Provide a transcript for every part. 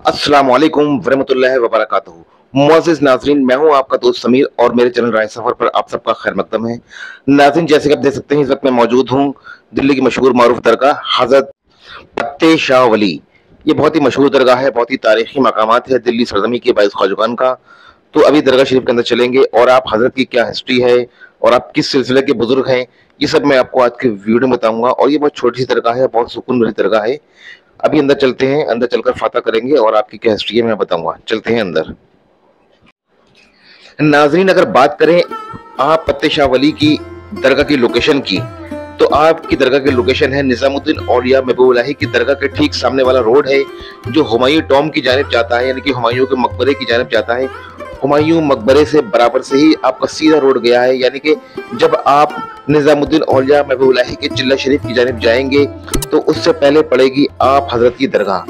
अस्सलाम वालेकुम वरहमतुल्लाहि वबरकातुहू। मुअज़्ज़िज़ नाज़रीन, मैं हूं आपका दोस्त समीर और मेरे चैनल राह सफर पर आप सबका खैर मकदम है। नाज़रीन, जैसे कि आप देख सकते हैं, इस वक्त मैं मौजूद हूं दिल्ली की मशहूर मारूफ दरगाह हज़रत पत्ते शाह वली। ये बहुत ही मशहूर दरगाह है, बहुत ही तारीखी मकामात है दिल्ली सरजमी के बाइस ख्वाजगान का। तो अभी दरगाह शरीफ के अंदर चलेंगे और आप हजरत की क्या हिस्ट्री है और आप किस सिलसिले के बुजुर्ग हैं, ये सब मैं आपको आज के वीडियो में बताऊंगा। और ये बहुत छोटी सी दरगाह है, बहुत सुकून भरी दरगाह है। अभी अंदर चलते हैं, अंदर चलकर फाता करेंगे और आपकी क्या हिस्ट्री है मैं बताऊंगा। चलते हैं अंदर। नाजरीन, अगर बात करें आप पत्ते शाह वली की दरगाह की लोकेशन की, तो आपकी दरगाह की लोकेशन है निजामुद्दीन औलिया महबूबुल्लाही की दरगाह के ठीक सामने वाला रोड है जो हुमायूं टॉम की जानिब जाता है, यानी कि हुमायूं के मकबरे की जानिब जाता है। हुमायूं मकबरे से बराबर से ही आपका सीधा रोड गया है, यानी कि जब आप निजामुद्दीन औलिया महबूबुल्लाही के चिल्ला शरीफ की जानिब जाएंगे तो उससे पहले पड़ेगी आप हजरत की दरगाह।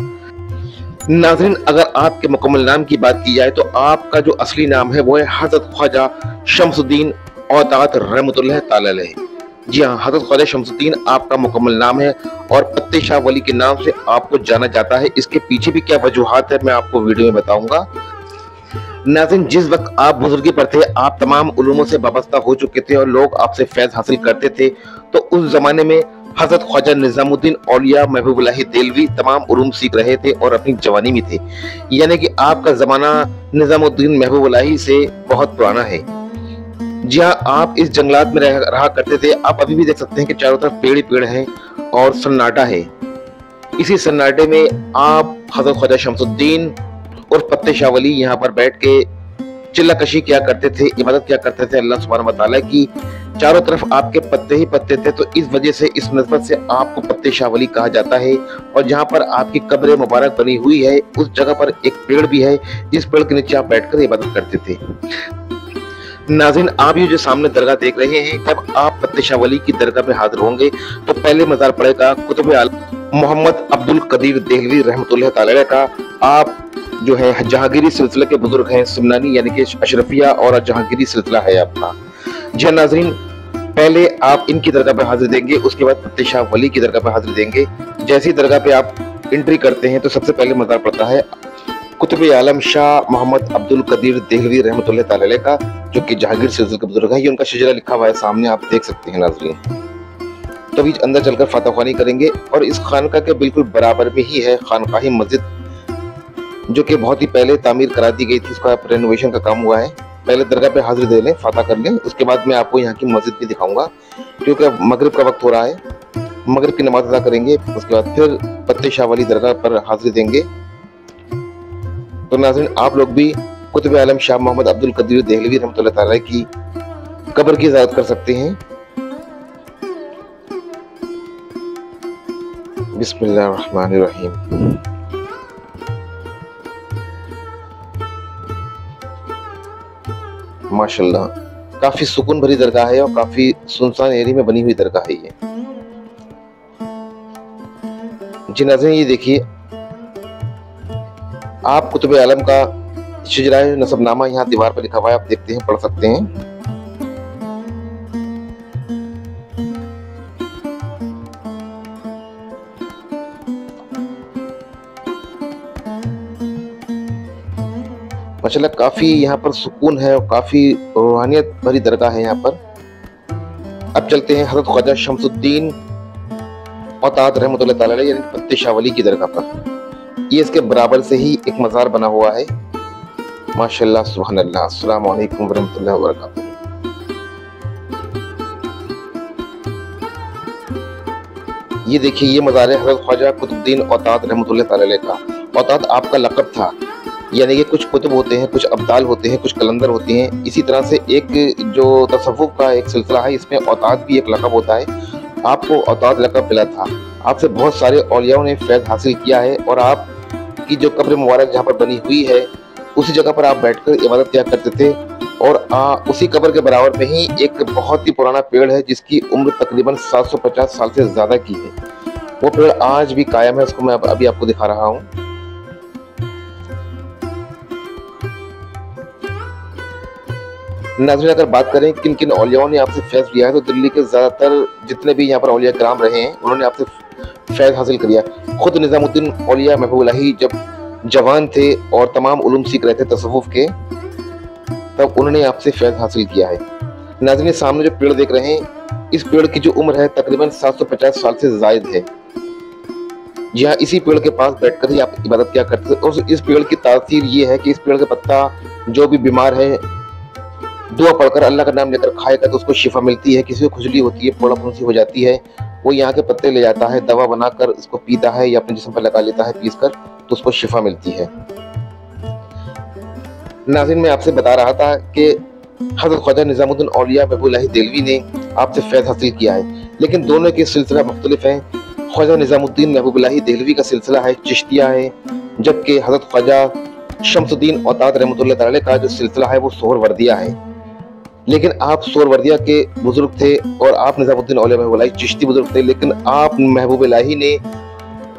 नाज़रीन, अगर आपके मुकम्मल नाम की बात की जाए तो आपका जो असली नाम है वो है हजरत ख्वाजा शम्सुद्दीन औतात रहमतुल्लाह ताला अलैह। जी हाँ, हजरत ख्वाजा शम्सुद्दीन आपका मुकम्मल नाम है और पत्ते शाह वली के नाम से आपको जाना जाता है। इसके पीछे भी क्या वजूहात है मैं आपको वीडियो में बताऊंगा। नाज़रीन, जिस वक्त आप बुजुर्गी पर थे, आप तमाम उलूमों से वाबस्ता हो चुके थे और लोग आपसे फैज हासिल करते थे, तो उस जमाने में हजरत ख्वाजा निजामुद्दीन औलिया महबूबुल्लाही देलवी तमाम उलूम सीख रहे थे और अपनी जवानी में थे, यानी कि आपका जमाना निजामुद्दीन महबूबुल्लाही से बहुत पुराना है। जी हाँ, आप इस जंगलात में रहा करते थे। आप अभी भी देख सकते हैं कि चारों तरफ पेड़ ही पेड़ हैं और सन्नाटा है। इसी सन्नाटे में आप हजरत ख्वाजा शम्सुद्दीन और पत्ते शाह वली यहाँ पर बैठ के चिल्ला कशी किया करते थे, इबादत किया करते थे अल्लाह सुब्हानहू व तआला की। चारों तरफ आपके पत्ते ही पत्ते थे, तो इस वजह से, इस निस्बत से आपको पत्ते शाह वली कहा जाता है। और जहाँ पर आपकी कब्र मुबारक बनी हुई है, उस जगह पर एक पेड़ भी है, जिस पेड़ के नीचे आप बैठकर इबादत करते थे। नाज़रीन, आप ये जो सामने दरगाह देख रहे हैं, जब आप पत्ते शाह वली की दरगाह पे हाजिर होंगे तो पहले मज़ार पड़ेगा कुतुब आलम मोहम्मद अब्दुल कदीर देहलवी रहमतुल्लाह ताला अलैह का। आप जो है जहांगीरी सिलसिले के बुजुर्ग हैं, सुमनानी यानी कि अशरफिया और जहांगीरी सिलसिला है आपका। जी नाज़रीन, पहले आप इनकी दरगाह पे हाजिर देंगे, उसके बाद पत्ते शाह वली की दरगाह पे हाजिर देंगे। जैसी दरगाह पे आप एंट्री करते हैं तो सबसे पहले मज़ार पड़ता है कुतुब आलम शाह मोहम्मद अब्दुल कदीर देहलवी रहमतुल्लाह ताला अलैह का, जो कि जहांगीर सिलसिले के बुजुर्ग है। ये उनका शजरा लिखा हुआ है सामने, आप देख सकते हैं नाज़रीन। तो अभी अंदर चलकर फातह ख्वानी करेंगे और इस खानका के बिल्कुल बराबर में ही है खानकाही मस्जिद, जो कि बहुत ही पहले तामीर करा दी गई थी। इसका रेनोवेशन का काम हुआ है। पहले दरगाह पे हाजिर दे लें, फातह कर लें, उसके बाद मैं आपको यहाँ की मस्जिद भी दिखाऊंगा, क्योंकि मगरिब का वक्त हो रहा है। मगरिब की नमाज अदा करेंगे, उसके बाद फिर पत्ते शाह वली दरगाह पर हाजिर देंगे। तो नाज़रीन, आप लोग भी कुतुब आलम शाह मोहम्मद अब्दुल कदीर देहलवी रहमतुल्लाह ताला की कब्र की ज़ियारत कर सकते हैं। बिस्मिल्लाहिर्रहमानिर्रहीम। माशाल्लाह, काफी सुकून भरी दरगाह है और काफी सुनसान एरिया में बनी हुई दरगाह है ये। जी नाज़रीन, ये देखिए, आप कुतुब आलम का शजराए नसबनामा यहाँ दीवार पर लिखा हुआ है, आप देखते हैं, पढ़ सकते हैं। माशाल्लाह, काफी यहाँ पर सुकून है और काफी रूहानियत भरी दरगाह है यहाँ पर। अब चलते हैं हजरत ख्वाजा शम्सुद्दीन औतात रहमतुल्लाह ताला अलैह यानी पत्ते शाह वली की दरगाह पर। ये इसके बराबर से ही एक मज़ार बना हुआ है। माशाल्लाह, सुभान अल्लाह। अस्सलाम वालेकुम वरहमतुल्लाहि वबरकातुहू। ये देखिए, ये मज़ार है हजरत ख्वाजा कुतुबुद्दीन औतात रहमतुल्लाह ताला अलैह का। औतात आपका लक़ब था, यानी कि कुछ कुतुब होते हैं, कुछ अब्दाल होते हैं, कुछ कलंदर होते हैं। इसी तरह से एक जो तसव्वुफ का एक सिलसिला है, इसमें औतात भी एक लक़ब होता है। आपको औतात लक़ब मिला था। आपसे बहुत सारे औलियाओं ने फैज़ हासिल किया है और आपकी जो कब्र मुबारक जहाँ पर बनी हुई है, उसी जगह पर आप बैठकर इबादत किया करते थे। और उसी कब्र के बराबर में ही एक बहुत ही पुराना पेड़ है, जिसकी उम्र तकरीबन 750 साल से ज़्यादा की है। वो पेड़ आज भी कायम है, उसको मैं अभी आपको दिखा रहा हूँ। नाज़रीन, अगर बात करें किन किन औलियाओं ने आपसे फैज़ लिया है, तो दिल्ली के ज़्यादातर जितने भी यहाँ पर औलिया कराम रहे हैं, उन्होंने आपसे फैज़ हासिल किया। खुद निज़ामुद्दीन औलिया महबूबुल्लाही जब जवान थे और तमाम उलूम सीख रहे थे तसव्वुफ के, तब उन्होंने आपसे फैज़ हासिल किया है। नाज़रीन, सामने जो पेड़ देख रहे हैं, इस पेड़ की जो उम्र है तकरीबन 750 साल से ज़ायद है। जी हाँ, इसी पेड़ के पास बैठकर ही आप इबादत क्या करते हैं। और इस पेड़ की तासीर ये है कि इस पेड़ का पत्ता जो भी बीमार है दुआ पढ़कर अल्लाह का नाम लेकर खाएगा तो उसको शिफा मिलती है। किसी को खुजली होती है, फोड़ा फुंसी हो जाती है, वो यहाँ के पत्ते ले जाता है, दवा बनाकर इसको पीता है या अपने जिस्म पर लगा लेता है पीस कर, तो उसको शिफा मिलती है। नाज़रीन, मैं आपसे बता रहा था कि हज़रत ख्वाजा निज़ामुद्दीन औलिया महबूब-उल-इलाही देहलवी ने आपसे फैज़ हासिल किया है, लेकिन दोनों के सिलसिला मुख्तलिफ हैं। ख्वाजा निज़ामुद्दीन महबूब-उल-इलाही देहलवी का सिलसिला है चिश्तिया है, जबकि हज़रत ख्वाजा शम्सुद्दीन औताद रहमतुल्लाह अलैह का जो सिलसिला है वो सोहरवर्दिया है। लेकिन आप सोहरवर्दिया के बुजुर्ग थे और आप निज़ामुद्दीन औलिया महबूब-उल-इलाही चिश्ती बुजुर्ग थे, लेकिन आप महबूब-उल-इलाही ने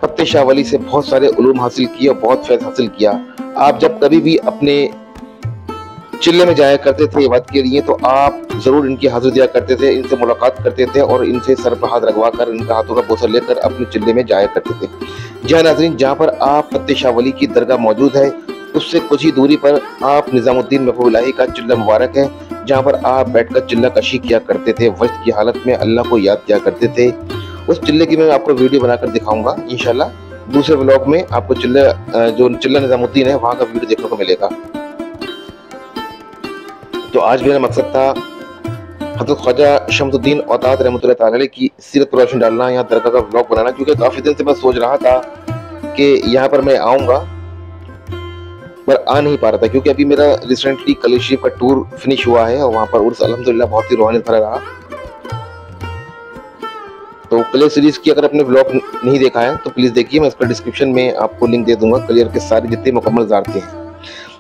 पत्ते शाह वली से बहुत सारे उलूम हासिल किए और बहुत फैज़ हासिल किया। आप जब कभी भी अपने चिल्ले में जाया करते थे इबादत के लिए, तो आप जरूर इनकी हाजिर दिया करते थे, इनसे मुलाकात करते थे और इनसे सर पर हाथ रखवा कर इनका हाथों का बोसा लेकर अपने चिल्ले में जाया करते थे। जहाँ नाज़रीन, जहाँ पर आप पत्ते शाह वली की दरगाह मौजूद है, उससे कुछ ही दूरी पर आप निज़ामुद्दीन महबूब-उल-इलाही का चिल्ला मुबारक है, जहाँ पर आप बैठकर चिल्ला कशी किया करते थे, वक्त की हालत में अल्लाह को याद किया करते थे। उस चिल्ले की मैं आपको वीडियो बनाकर दिखाऊंगा इंशाल्लाह। दूसरे व्लॉग में आपको जो चिल्ला निज़ामुद्दीन है वहाँ का वीडियो देखने को मिलेगा। तो आज मेरा मकसद था हज़रत ख्वाजा शम्सुद्दीन औताद रहमतुल्लाह अलैह की सीरत पर रोशनी डालना, यहाँ दरगाह का व्लॉग बनाना, क्योंकि काफ़ी दिन से मैं सोच रहा था कि यहाँ पर मैं आऊँगा, पर आ नहीं पा रहा था, क्योंकि अभी मेरा रिसेंटली कली शरीफ का टूर फिनिश हुआ है और वहाँ पर उर्स अल्हम्दुलिल्लाह बहुत ही रूहानियत भरा रहा। तो क्लियर सीरीज की अगर आपने व्लॉग नहीं देखा है तो प्लीज़ देखिए, मैं इसका डिस्क्रिप्शन में आपको लिंक दे दूंगा। क्लियर के सारे जितने मुकम्मल ज़ारते हैं।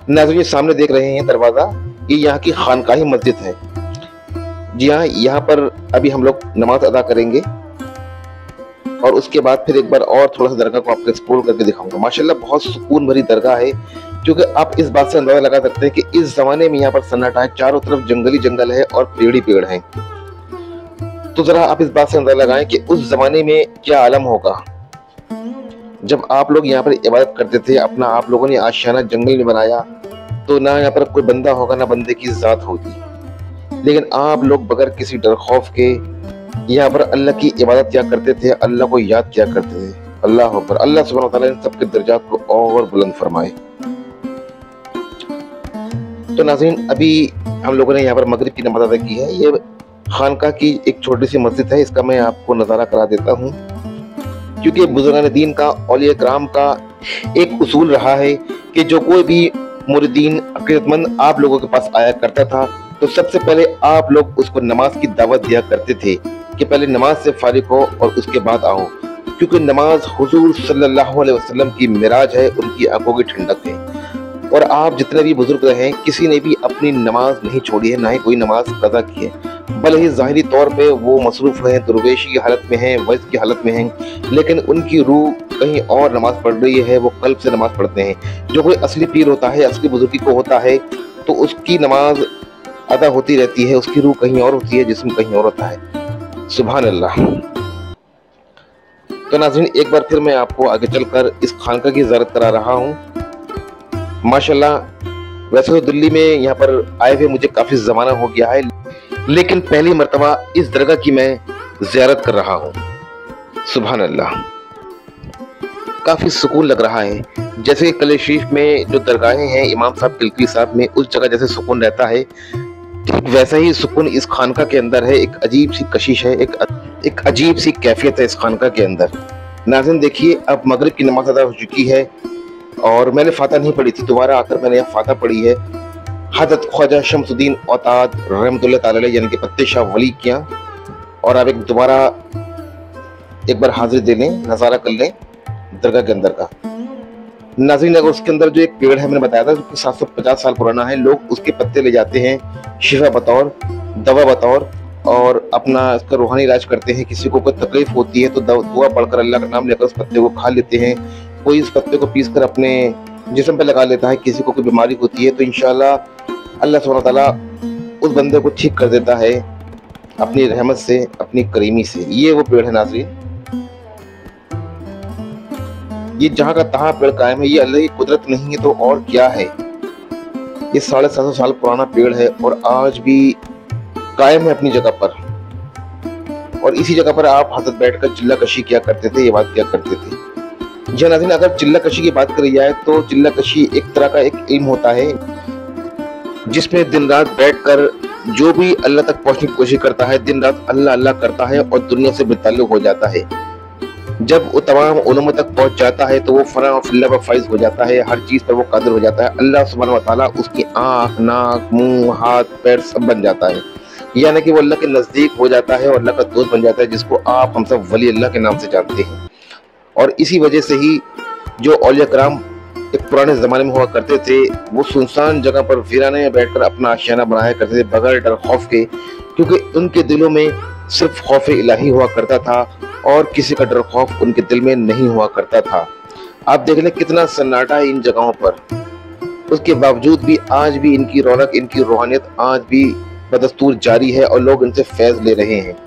नाज़रीन, सामने देख रहे हैं दरवाज़ा, ये यहाँ की खानकाही मस्जिद है। जी हाँ, यहाँ पर अभी हम लोग नमाज अदा करेंगे और उसके बाद फिर एक बार और थोड़ा सा दरगाह को आपको एक्सप्लोर करके दिखाऊंगा। माशाल्लाह बहुत सुकून भरी दरगाह है, क्योंकि आप इस बात से अंदाजा लगा सकते हैं कि इस जमाने में यहाँ पर सन्नाटा है, चारों तरफ जंगली जंगल है और पेड़ ही पेड़ हैं। तो जरा आप इस बात से अंदाजा लगाएं कि उस जमाने में क्या आलम होगा जब आप लोग यहाँ पर इबादत करते थे। अपना आप लोगों ने आशियाना जंगल में बनाया, तो ना यहाँ पर कोई बंदा होगा ना बंदे की जात होगी, लेकिन आप लोग बगैर किसी डर खौफ के यहाँ पर अल्लाह की इबादत क्या करते थे, अल्लाह को याद क्या करते थे। अल्लाह अकबर। अल्लाह सुब्हानहू व तआला इन सबके दर्जात को और बुलंद फरमाए। तो नाज़रीन, अभी हम लोगों ने यहाँ पर मगरिब की नमाज अदा की है। ये खानका की एक छोटी सी मस्जिद है, इसका मैं आपको नज़ारा करा देता हूँ, क्योंकि बुजुर्गान दीन का, औलिया किराम का एक उसूल रहा है कि जो कोई भी मुरीदीन अकीदतमंद आप लोगों के पास आया करता था, तो सबसे पहले आप लोग उसको नमाज की दावत दिया करते थे कि पहले नमाज से फारिग हो और उसके बाद आओ, क्योंकि नमाज हुजूर सल्लल्लाहु अलैहि वसल्लम की मिराज है, उनकी आंखों की ठंडक है। और आप जितने भी बुजुर्ग रहे, किसी ने भी अपनी नमाज नहीं छोड़ी है, ना ही कोई नमाज कज़ा की है। भले ही ज़ाहिरी तौर पे वो मसरूफ़ हैं, दुर्वेशी की हालत में हैं, वज़्द की हालत में हैं, लेकिन उनकी रूह कहीं और नमाज पढ़ रही है, वो कल्ब से नमाज पढ़ते हैं। जो कोई असली पीर होता है, असली बुजुर्गी को होता है, तो उसकी नमाज अदा होती रहती है, उसकी रूह कहीं और होती है, जिस्म कहीं और होता है। सुभान अल्लाह। तो नाज़रीन, एक बार फिर मैं आपको आगे चलकर इस खानका की ज़ियारत करा रहा हूँ। माशाल्लाह, वैसे तो दिल्ली में यहाँ पर आए हुए मुझे काफ़ी ज़माना हो गया है, लेकिन पहली मर्तबा इस दरगाह की मैं ज़ियारत कर रहा हूँ। सुभान अल्लाह, काफ़ी सुकून लग रहा है। जैसे कली शरीफ में जो दरगाहें हैं इमाम साहब किलकी साहब में, उस जगह जैसे सुकून रहता है, ठीक वैसा ही सुकून इस खानका के अंदर है। एक अजीब सी कशिश है, एक अजीब सी कैफियत है इस खानका के अंदर। नाज़रीन देखिए, अब मगरिब की नमाज अदा हो चुकी है और मैंने फातह नहीं पढ़ी थी, दोबारा आकर मैंने यहाँ फातह पढ़ी है। हज़रत ख्वाजा शम्सुद्दीन औताद रहमतुल्लाह ताला अलैह यानी कि पत्ते शाह वली किया। और आप दोबारा एक बार हाजिर दे लें, नज़ारा कर लें दरगाह के अंदर का। नाज़रीन, अगर उसके अंदर जो एक पेड़ है, मैंने बताया था, जो 750 साल पुराना है, लोग उसके पत्ते ले जाते हैं शिफा बतौर, दवा बतौर, और अपना इसका रूहानी इलाज करते हैं। किसी को कोई तकलीफ होती है तो दुआ पढ़कर अल्लाह का नाम लेकर उस पत्ते को खा लेते हैं। कोई इस पत्ते को पीस कर अपने जिस्म पे लगा लेता है। किसी को कोई बीमारी होती है तो इंशाल्लाह अल्लाह सुब्हानहू व तआला उस बंदे को ठीक कर देता है अपनी रहमत से, अपनी करीमी से। ये वो पेड़ है नाज़रीन। ये जहाँ का तहाँ पेड़ कायम है, ये अल्लाह की कुदरत नहीं है तो और क्या है। ये 750 साल पुराना पेड़ है और आज भी कायम है अपनी जगह पर। और इसी जगह पर आप हजरत बैठकर चिल्ला कशी किया करते थे, ये बात किया करते थे। जी नाज़रीन, अगर चिल्ला कशी की बात करी जाए तो चिल्ला कशी एक तरह का एक इल्म होता है जिसमें दिन रात बैठकर जो भी अल्लाह तक पहुंचने की कोशिश करता है, दिन रात अल्लाह अल्लाह करता है और दुनिया से बेताल्लुक हो जाता है। जब वो तमाम उलूम तक पहुंच जाता है तो वो फना और फिल्ला पर फाइज हो जाता है, हर चीज पर वो कादिर हो जाता है। अल्लाह सुब्हानहू व तआला उसकी आंख, नाक, मुंह, हाथ, पैर सब बन जाता है, यानी कि वो अल्लाह के नजदीक हो जाता है और अल्लाह का दोस्त बन जाता है, जिसको आप हम सब वली अल्लाह के नाम से जानते हैं। और इसी वजह से ही जो औलिया कराम एक पुराने जमाने में हुआ करते थे, वो सुनसान जगह पर वीराने में बैठकर अपना आशियाना बनाया करते थे बगैर डर खौफ के, क्योंकि उनके दिलों में सिर्फ खौफ इलाही हुआ करता था और किसी का डर खौफ उनके दिल में नहीं हुआ करता था। आप देख लें कितना सन्नाटा है इन जगहों पर, उसके बावजूद भी आज भी इनकी रौनक, इनकी रूहानियत आज भी बदस्तूर जारी है और लोग इनसे फैज ले रहे हैं।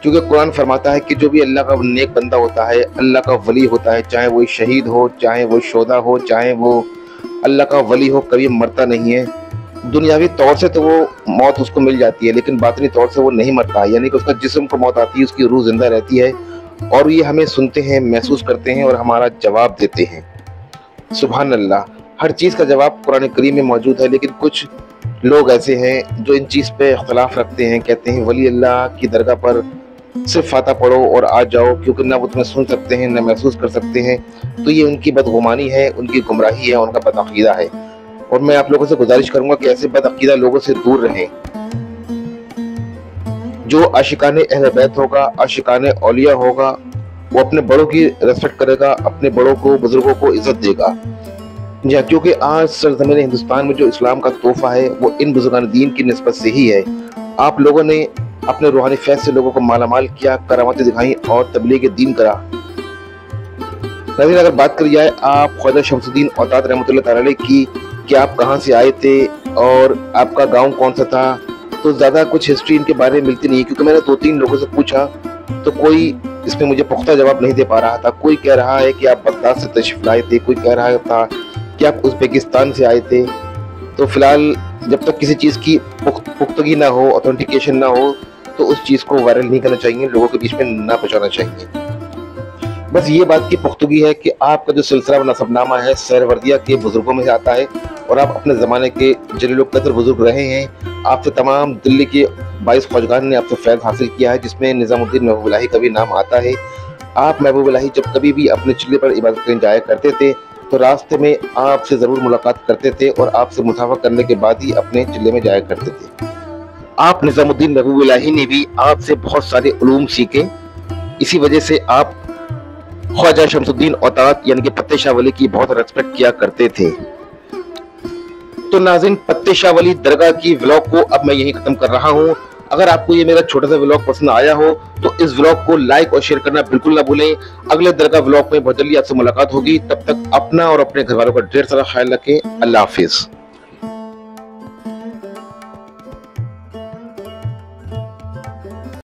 क्योंकि कुरान फरमाता है कि जो भी अल्लाह का नेक बंदा होता है, अल्लाह का वली होता है, चाहे वो शहीद हो, चाहे वो शोदा हो, चाहे वो अल्लाह का वली हो, कभी मरता नहीं है। दुनियावी तौर से तो वो मौत उसको मिल जाती है, लेकिन बातनी तौर से वो नहीं मरता, यानी कि उसका जिस्म को मौत आती है, उसकी रूह जिंदा रहती है और ये हमें सुनते हैं, महसूस करते हैं और हमारा जवाब देते हैं। सुभान अल्लाह, हर चीज़ का जवाब कुरान करीम में मौजूद है। लेकिन कुछ लोग ऐसे हैं जो इन चीज़ पे इख्तलाफ रखते हैं, कहते हैं वली अल्लाह की दरगाह पर सिर्फ फाता पढ़ो और आ जाओ, क्योंकि ना वो तुम्हें सुन सकते हैं, ना महसूस कर सकते हैं। तो ये उनकी बदगुमानी है, उनकी गुमराही है, उनका बदअकीदा है। और मैं आप लोगों से गुजारिश करूंगा कि ऐसे बदअकीदा लोगों से दूर रहें। जो आशिकाने अहले बैत होगा, आशिकाने औलिया होगा, वो अपने बड़ों की रेस्पेक्ट करेगा, अपने बड़ों को, बुजुर्गों को इज्जत देगा। जी हाँ, क्योंकि आज सरजमीन हिंदुस्तान में जो इस्लाम का तोहफा है वो इन बुजुर्गान दीन की निस्बत से ही है। आप लोगों ने अपने रूहानी फैज से लोगों को मालामाल किया, करामातें दिखाई और तबलीग दीन करा। नाज़रीन, अगर बात करी जाए आप ख्वाजा शमसुद्दीन औताद रहमतुल्लाह तआला अलैह की कि आप कहाँ से आए थे और आपका गांव कौन सा था, तो ज़्यादा कुछ हिस्ट्री इनके बारे में मिलती नहीं है। क्योंकि मैंने 2-3 लोगों से पूछा तो कोई इसमें मुझे पुख्ता जवाब नहीं दे पा रहा था। कोई कह रहा है कि आप बगदाद से तशरीफ लाए थे, कोई कह रहा था कि आप उज़्बेकिस्तान से आए थे। तो फिलहाल जब तक किसी चीज़ की पुख्तगी ना हो, ऑथेंटिकेशन ना हो, तो उस चीज़ को वायरल नहीं करना चाहिए, लोगों के बीच में ना पहुँचाना चाहिए। बस ये बात की पुख्तगी है कि आपका जो सिलसिला व नसबनामा है सहरवर्दिया के बुजुर्गों में से आता है और आप अपने ज़माने के जलील कदर बुजुर्ग रहे हैं। आपसे तमाम दिल्ली के 22 ख्वाजगान ने आपसे फैज़ हासिल किया है, जिसमें निज़ामुद्दीन महबूब इलाही का भी नाम आता है। आप महबूब इलाही जब कभी भी अपने चिल्ले पर इबादत करने जाया करते थे तो रास्ते में आपसे ज़रूर मुलाकात करते थे और आपसे मुसाफा करने के बाद ही अपने चिल्ले में जाया करते थे। आप निज़ामुद्दीन महबूब इलाही ने भी आपसे बहुत सारे उलूम सीखे, इसी वजह से आप ख्वाजा शमसुद्दीन औताद यानी कि पत्ते शाह वली की बहुत रेस्पेक्ट किया करते थे। तो नाज़रीन, पत्ते शाह वली दरगाह की व्लॉग को अब मैं यहीं खत्म कर रहा हूँ। अगर आपको ये मेरा छोटा सा व्लॉग पसंद आया हो तो इस व्लॉग को लाइक और शेयर करना बिल्कुल ना भूलें। अगले दरगाह व्लॉग में बहुत जल्दी आपसे मुलाकात होगी। तब तक अपना और अपने घर वालों का ढेर सारा ख्याल रखें। अल्लाह हाफिज।